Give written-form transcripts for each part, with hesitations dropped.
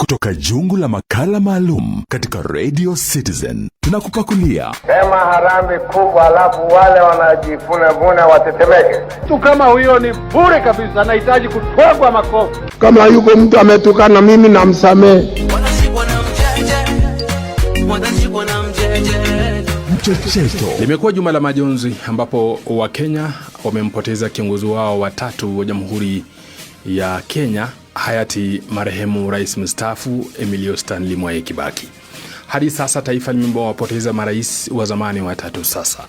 kutoka jungu la makala maalum katika Radio Citizen. Tunakupakulia sema harambee kubwa, alafu wale wanajifuna watetemeke. Tu kama huyo ni bure kabisa, anahitaji kutwagwa makofi. Kama yuko mtu ametukana mimi namsamehe. Mchecheto. Limekuwa juma la majonzi ambapo Wakenya wamempoteza kiongozi wao watatu wa Jamhuri ya Kenya, hayati marehemu Rais mstaafu Emilio Stanley Mwai Kibaki. Hadi sasa taifa limewapoteza marais wa zamani watatu sasa.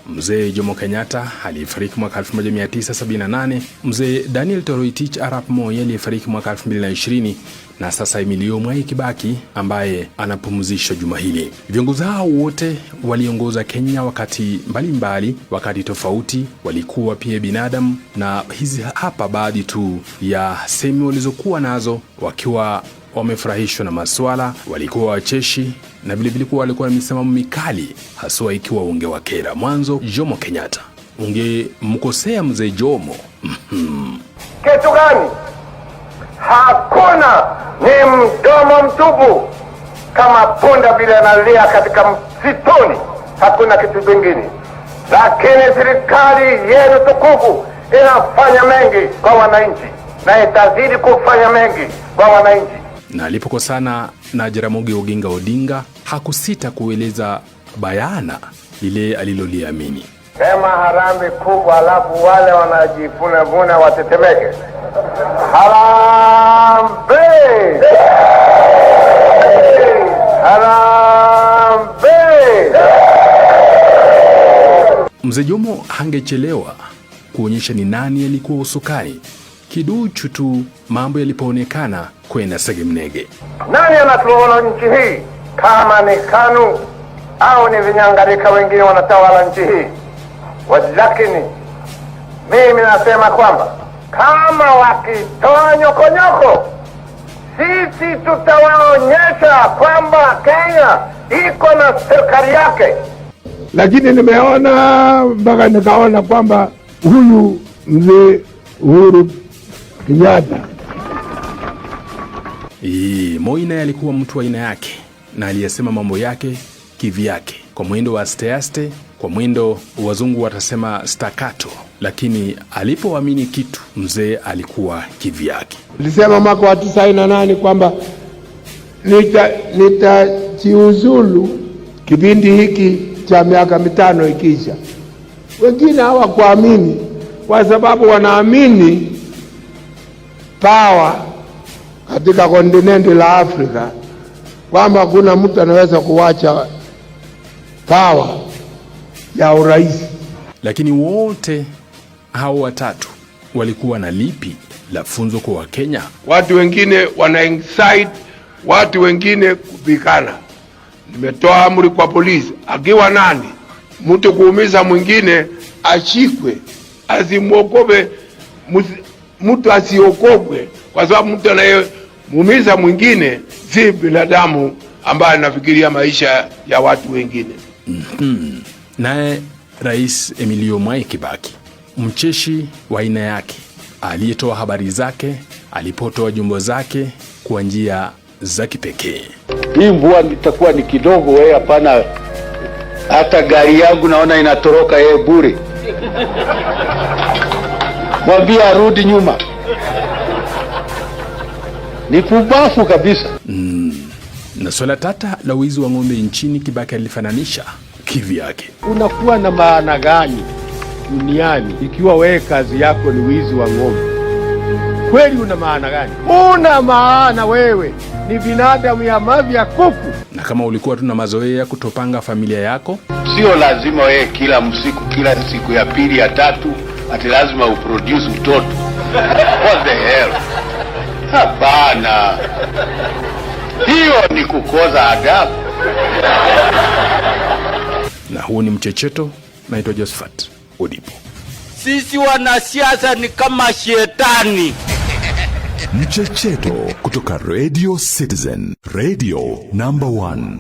Mzee Jomo Kenyatta aliyefariki mwaka 1978, mzee Daniel Toroitich Arap Moi aliyefariki mwaka 2020 na sasa Emilio Mwai Kibaki ambaye anapumzishwa juma hili. Viongozi hao wote waliongoza Kenya wakati mbalimbali, wakati tofauti, walikuwa pia binadamu, na hizi hapa baadhi tu ya semi walizokuwa nazo. Wakiwa wamefurahishwa na maswala, walikuwa wacheshi na vile vile walikuwa na misimamo mikali, haswa ikiwa ungewakera. Mwanzo, Jomo Kenyatta, ungemkosea mzee Jomo kitu gani? Hakuna, ni mdomo mtupu kama punda vile analia katika msituni, hakuna kitu kingine. Lakini serikali yenu tukufu inafanya mengi kwa wananchi na itazidi kufanya mengi kwa wananchi. Na alipokosana na Jaramogi Oginga Odinga, hakusita kueleza bayana lile aliloliamini. Sema harambee kubwa, alafu wale wanajifuna watetemeke. Harambee! Harambee! Mzee Jomo hangechelewa kuonyesha ni nani alikuwa usukani. Kiduchu tu mambo yalipoonekana kwenda segemnege. Nani anatuona nchi hii? Kama ni KANU au ni vinyangarika wengine wanatawala nchi hii? Lakini mimi nasema kwamba kama wakitoa nyokonyoko, sisi tutawaonyesha kwamba Kenya iko na serikali yake. Lakini nimeona mpaka nikaona kwamba huyu mzee Uhuru Kenyatta, Moi naye alikuwa mtu wa aina yake na aliyesema mambo yake kivyake, kwa mwendo wa aste, kwa mwendo wazungu watasema staccato, lakini alipoamini kitu mzee alikuwa kivyake. Nilisema mwaka wa 98 kwamba nitajiuzulu kipindi hiki cha miaka 5 ikisha. Wengine hawakuamini kwa sababu wanaamini power katika kontinenti la Afrika, kwamba kuna mtu anaweza kuwacha power ya urais. Lakini wote hao watatu walikuwa na lipi la funzo kwa Wakenya? Watu wengine wana incite watu wengine kupikana. Nimetoa amri kwa polisi, akiwa nani mtu kuumiza mwingine ashikwe, asimwokobe, mtu asiokopwe, kwa sababu mtu anayemuumiza mwingine si binadamu ambaye anafikiria maisha ya watu wengine. Naye Rais Emilio Mwai Kibaki, mcheshi wa aina yake, aliyetoa habari zake, alipotoa jumbo zake kwa njia za kipekee. Hii mvua itakuwa ni kidogo, wewe hapana, hata gari yangu naona inatoroka yeye bure. Mwambie arudi nyuma. Ni kubafu kabisa. Na swala tata la wizi wa ng'ombe nchini, Kibaki alifananisha kivyake. Unakuwa na maana gani duniani ikiwa wewe kazi yako ni wizi wa ng'ombe? Kweli una maana gani? Una maana wewe ni binadamu ya mavi ya kuku. Na kama ulikuwa tuna mazoea kutopanga familia yako, sio lazima wewe kila siku ya pili ya tatu ati lazima uproduce mtoto. What the hell? Hapana. Hiyo ni kukoza adabu. Na huu ni Mchecheto. Naitwa Josephat Odipo. Sisi wanasiasa ni kama shetani. Mchecheto kutoka Radio Citizen, Radio number 1.